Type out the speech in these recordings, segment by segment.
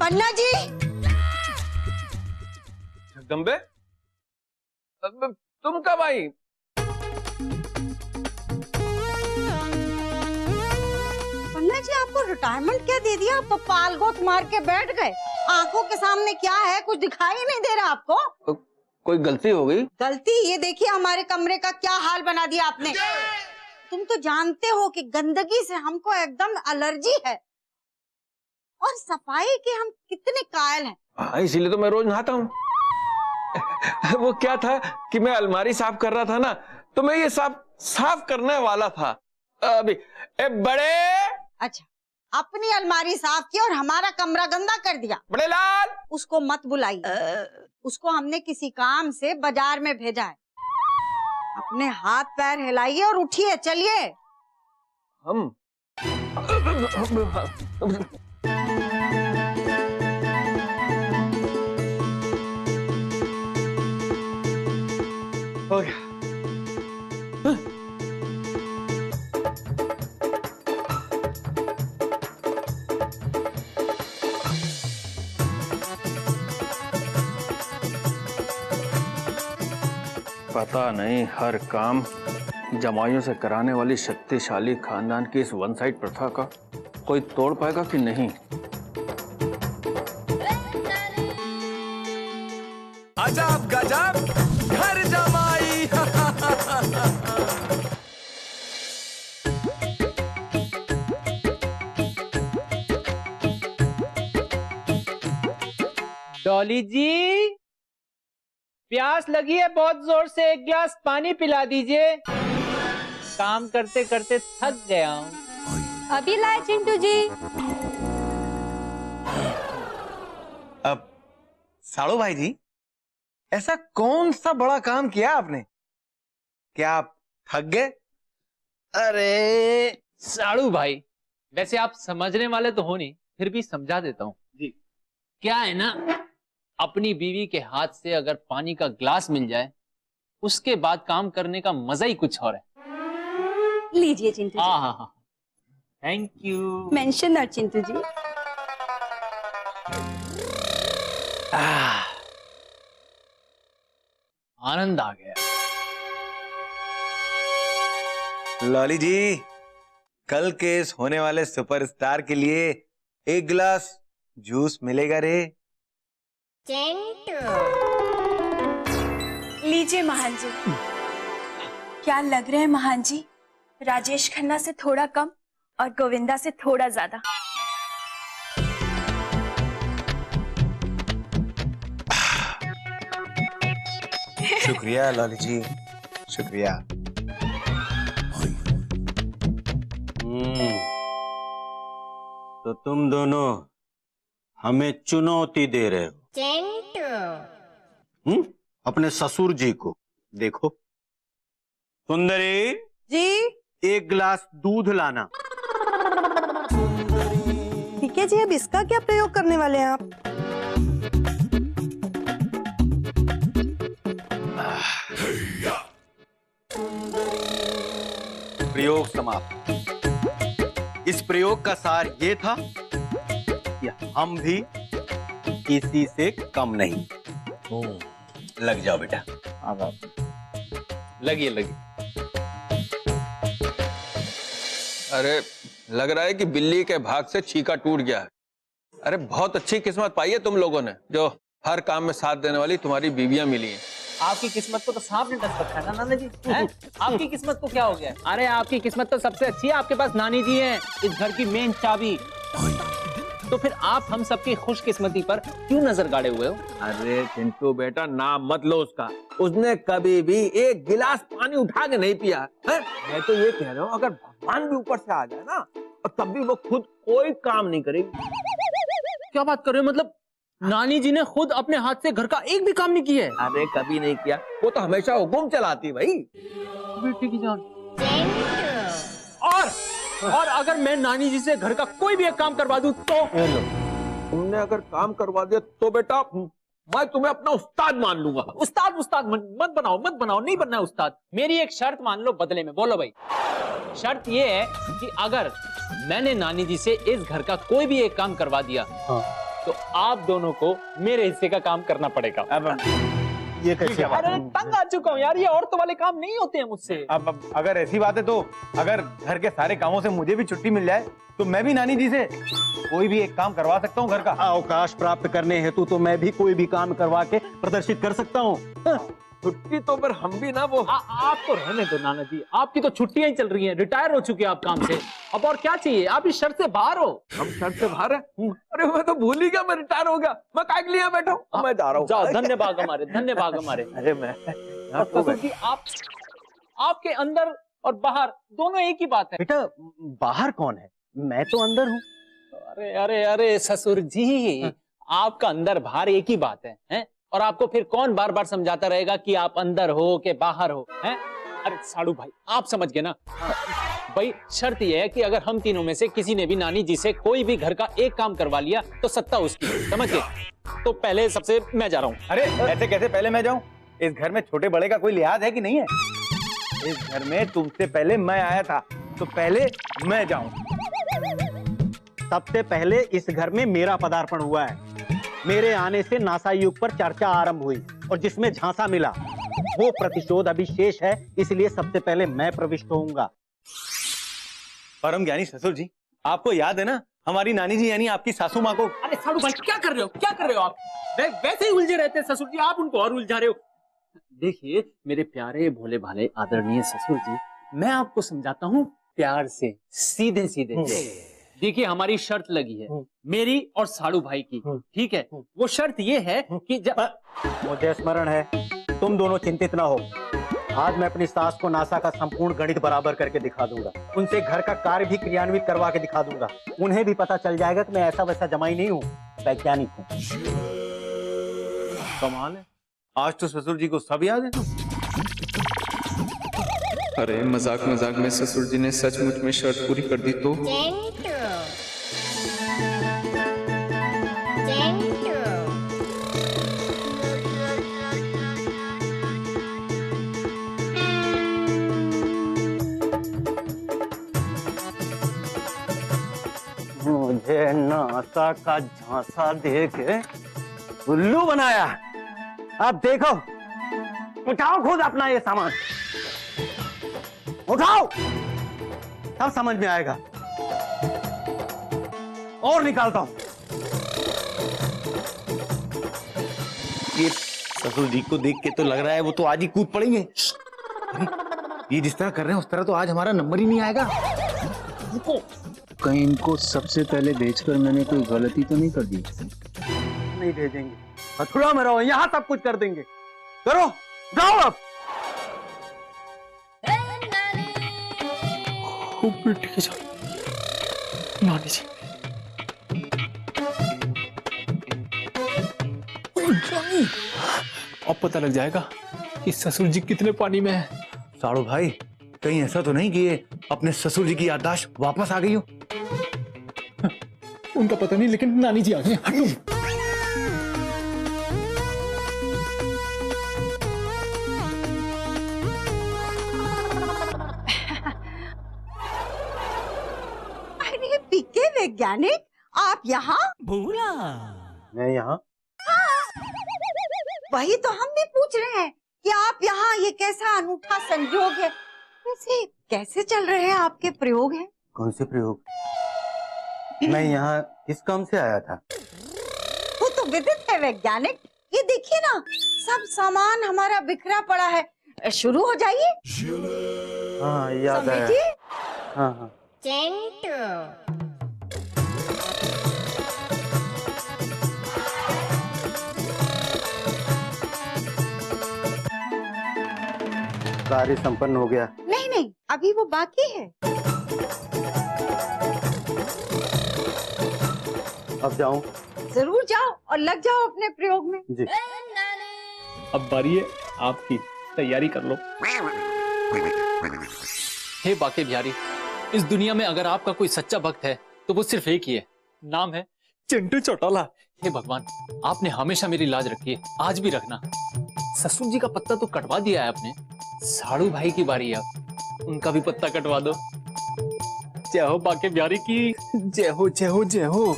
पन्ना जी। जगदम्बे, तुम कब आई? पन्ना जी आपको रिटायरमेंट क्या दे दिया? आप तो पाल गोत मार के बैठ गए। आंखों के सामने क्या है, कुछ दिखाई नहीं दे रहा आपको? कोई गलती हो गई? गलती? ये देखिए हमारे कमरे का क्या हाल बना दिया आपने। तुम तो जानते हो कि गंदगी से हमको एकदम एलर्जी है और सफाई के हम कितने कायल हैं। हाँ, इसीलिए तो मैं रोज नहाता हूँ। वो क्या था कि मैं अलमारी साफ कर रहा था ना, तो मैं ये साफ करने वाला था अभी। बड़े, अच्छा, अपनी अलमारी साफ की और हमारा कमरा गंदा कर दिया। बड़े लाल, उसको मत बुलाइए। उसको हमने किसी काम से बाजार में भेजा है। अपने हाथ पैर हिलाइए और उठिए, चलिए। हम हो गया। पता नहीं हर काम जमाइयों से कराने वाली शक्तिशाली खानदान की इस वन साइड प्रथा का कोई तोड़ पाएगा कि नहीं। अजब गजब घर जमाई। डॉली जी, प्यास लगी है बहुत जोर से, एक गिलास पानी पिला दीजिए। काम करते करते थक गया हूँ। अभी लाए चिंटू जी। अब साड़ू भाई जी, ऐसा कौन सा बड़ा काम किया आपने? क्या आप थक गए? अरे साड़ू भाई, वैसे आप समझने वाले तो हो नहीं, फिर भी समझा देता हूँ जी। क्या है ना, अपनी बीवी के हाथ से अगर पानी का ग्लास मिल जाए, उसके बाद काम करने का मजा ही कुछ और है। लीजिए चिंटू जी। हाँ हाँ हाँ, thank you. Mention that Chintu ji. आनंद आ गया। लॉली जी, कल के इस होने वाले सुपरस्टार के लिए एक गिलास जूस मिलेगा रे। लीजिए महान जी। क्या लग रहे हैं महान जी? राजेश खन्ना से थोड़ा कम और गोविंदा से थोड़ा ज्यादा। शुक्रिया लॉली जी, शुक्रिया। तो तुम दोनों हमें चुनौती दे रहे हो? अपने ससुर जी को देखो। सुंदरी जी, एक गिलास दूध लाना। ठीक है जी। अब इसका क्या प्रयोग करने वाले हैं आप? प्रयोग समाप्त। इस प्रयोग का सार ये था कि हम भी किसी से कम नहीं। लग जाओ बेटा। लगिए। अरे लग रहा है कि बिल्ली के भाग से छीका टूट गया है। अरे बहुत अच्छी किस्मत पाई है तुम लोगों ने, जो हर काम में साथ देने वाली तुम्हारी बीवियां मिली हैं। आपकी किस्मत को तो सांप ने डस रखा है ना नाना जी। आपकी किस्मत को क्या हो गया? अरे आपकी किस्मत तो सबसे अच्छी है, आपके पास नानी जी हैं, इस घर की मेन चाबी। तो फिर आप हम सबकी खुशकिस्मती पर क्यों नजर गाड़े हुए हो? अरे चिंटू बेटा, नाम मत लो उसका। उसने कभी भी एक गिलास पानी उठा के नहीं पिया है। मैं तो ये कह रहा हूँ, अगर भगवान भी ऊपर से आ जाए ना, और तब भी वो खुद कोई काम नहीं करेगी। क्या बात कर रहे हो? मतलब नानी जी ने खुद अपने हाथ से घर का एक भी काम नहीं किया है? अरे कभी नहीं किया, वो तो हमेशा हुकुम चलाती भाई। बेटी की जान। और अगर मैं नानी जी से घर का कोई भी एक काम करवा दूं तो? तुमने अगर काम करवा दिया तो बेटा मैं तुम्हें अपना उस्ताद मान लूंगा। उस्ताद मत बनाओ, नहीं बनना है उस्ताद। मेरी एक शर्त मान लो बदले में। बोलो भाई। शर्त ये है कि अगर मैंने नानी जी से इस घर का कोई भी एक काम करवा दिया, तो आप दोनों को मेरे हिस्से का काम करना पड़ेगा। अब ये कैसे बात अरे है? तंग आ चुका हूँ यार, ये औरतों वाले काम नहीं होते हैं मुझसे। अब अगर ऐसी बात है तो अगर घर के सारे कामों से मुझे भी छुट्टी मिल जाए तो मैं भी नानी जी से कोई भी एक काम करवा सकता हूँ घर का। अवकाश प्राप्त करने हेतु तो मैं भी कोई भी काम करवा के प्रदर्शित कर सकता हूँ। छुट्टी तो पर हम भी ना वो आप तो रहने दो नाना जी, आपकी तो छुट्टियां ही चल रही हैं, रिटायर हो चुके हैं आप काम से, अब और क्या चाहिए? आप इस शर्त से बाहर हो। हम शर्त से बाहर है। अरे मैं तो भूल ही गया, मैं रिटायर हो गया। मैं काय के लिए यहाँ बैठा हूँ? मैं जा रहा हूँ। जाओ, धन्य भाग हमारे, धन्य भाग हमारे। अरे मैं और ससुर जी, आपके अंदर और बाहर दोनों एक ही बात है। बेटा बाहर कौन है? मैं तो अंदर हूँ। अरे अरे अरे ससुर जी, आपका अंदर बाहर एक ही बात है, हैं? और आपको फिर कौन बार बार समझाता रहेगा कि आप अंदर हो के बाहर हो, हैं? अरे साड़ू भाई, आप समझ गए ना? भाई शर्त यह है कि अगर हम तीनों में से किसी ने भी नानी जी से कोई भी घर का एक काम करवा लिया तो सत्ता उसकी, समझ गए? तो पहले सबसे मैं जा रहा हूँ। अरे ऐसे कैसे पहले मैं जाऊँ? इस घर में छोटे बड़े का कोई लिहाज है कि नहीं है? इस घर में तुमसे पहले मैं आया था, तो पहले मैं जाऊँ। सबसे पहले इस घर में मेरा पदार्पण हुआ है। मेरे आने से नासा युग पर चर्चा आरंभ हुई और जिसमें झांसा मिला वो प्रतिशोध अभी शेष है, इसलिए सबसे पहले मैं प्रविष्ट होऊंगा। परम ज्ञानी ससुर जी, आपको याद है ना हमारी नानी जी यानी आपकी सासू माँ को? अरे साड़ू भाई, क्या कर रहे हो, क्या कर रहे हो आप? वैसे ही उलझे रहते हैं ससुर जी, आप उनको और उलझा रहे हो। देखिए मेरे प्यारे भोले भाले आदरणीय ससुर जी, मैं आपको समझाता हूँ प्यार से, सीधे सीधे। देखिए हमारी शर्त लगी है, मेरी और साड़ू भाई की, ठीक है? वो शर्त ये है कि जब मुझे स्मरण है, तुम दोनों चिंतित ना हो। आज मैं अपनी सास को नासा का संपूर्ण गणित बराबर करके दिखा दूंगा। उनसे घर का कार्य भी क्रियान्वित करवा के दिखा दूंगा। उन्हें भी पता चल जाएगा कि मैं ऐसा वैसा जमाई नहीं हूँ, वैज्ञानिक हूँ। कमाल है, आज तो ससुर जी को सब याद है। अरे मजाक मजाक में ससुर जी ने सचमुच में शर्त पूरी कर दी तो? मुझे नासा का झांसा दे के उल्लू बनाया। अब देखो, उठाओ खुद अपना ये सामान, उठाओ, तब समझ में आएगा। और निकालता हूं। ये ससुर जी को देख के तो लग रहा है वो तो आज ही कूद पड़ेंगे। ये जिस तरह कर रहे हैं उस तरह तो आज हमारा नंबर ही नहीं आएगा। रुको, कहीं इनको सबसे पहले भेजकर मैंने कोई गलती तो नहीं कर दी? नहीं भेजेंगे, मथुरा में रहो, यहां सब कुछ कर देंगे। करो, जाओ अब। नानी जी, अब पता लग जाएगा कि ससुर जी कितने पानी में है। साड़ू भाई, कहीं ऐसा तो नहीं कि ये अपने ससुर जी की याददाश्त वापस आ गई हो? उनका पता नहीं, लेकिन नानी जी आ गए। हटो। अरे पीके वैज्ञानिक, आप यहाँ? मैं यहाँ? वही तो हम भी पूछ रहे हैं कि आप यहाँ, ये कैसा अनूठा संयोग है? वैसे कैसे चल रहे हैं आपके प्रयोग हैं? कौन से प्रयोग? मैं यहाँ किस काम से आया था? वो तो विदित है वैज्ञानिक। ये देखिए ना, सब सामान हमारा बिखरा पड़ा है। शुरू हो जाइए। हाँ याद आया। समझिए। हाँ हाँ। कार्य संपन्न हो गया। नहीं नहीं, अभी वो बाकी है। अब जाऊं? जरूर जाओ और लग जाओ अपने प्रयोग में। जी। अब बारी है आपकी, तैयारी कर लो। हे बाके बिहारी, इस दुनिया में अगर आपका कोई सच्चा भक्त है तो वो सिर्फ एक ही है, नाम है चिंटू चौटाला। हे भगवान, आपने हमेशा मेरी लाज रखी है, आज भी रखना। ससुर जी का पत्ता तो कटवा दिया है आपने, साड़ू भाई की बारी है अब, उनका भी पत्ता कटवा दो। जय हो बाके बिहारी की, जय हो जय हो जय हो।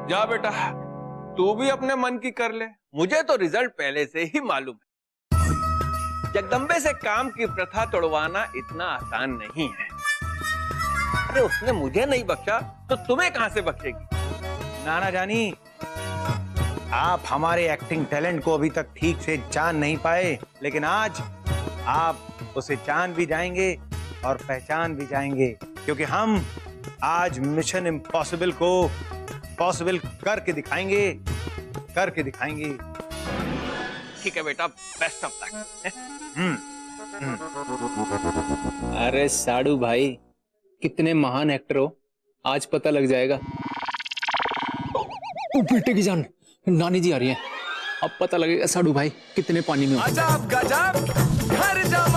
जा बेटा, तू भी अपने मन की कर ले। मुझे तो रिजल्ट पहले से ही मालूम है। जगदम्बे से काम की प्रथा तोड़वाना इतना आसान नहीं है। अरे उसने मुझे नहीं बख्शा तो तुम्हें कहां से बख्शेगी? नाना जानी, आप हमारे एक्टिंग टैलेंट को अभी तक ठीक से जान नहीं पाए, लेकिन आज आप उसे जान भी जाएंगे और पहचान भी जाएंगे, क्योंकि हम आज मिशन इम्पॉसिबल को पॉसिबल करके दिखाएंगे, करके दिखाएंगे। ठीक है बेटा, बेस्ट ऑफ लक। अरे साडू भाई, कितने महान एक्टर हो, आज पता लग जाएगा। ओ बेटे की जान, नानी जी आ रही हैं। अब पता लगेगा साडू भाई कितने पानी में हो। अजब गजब घर जमाई।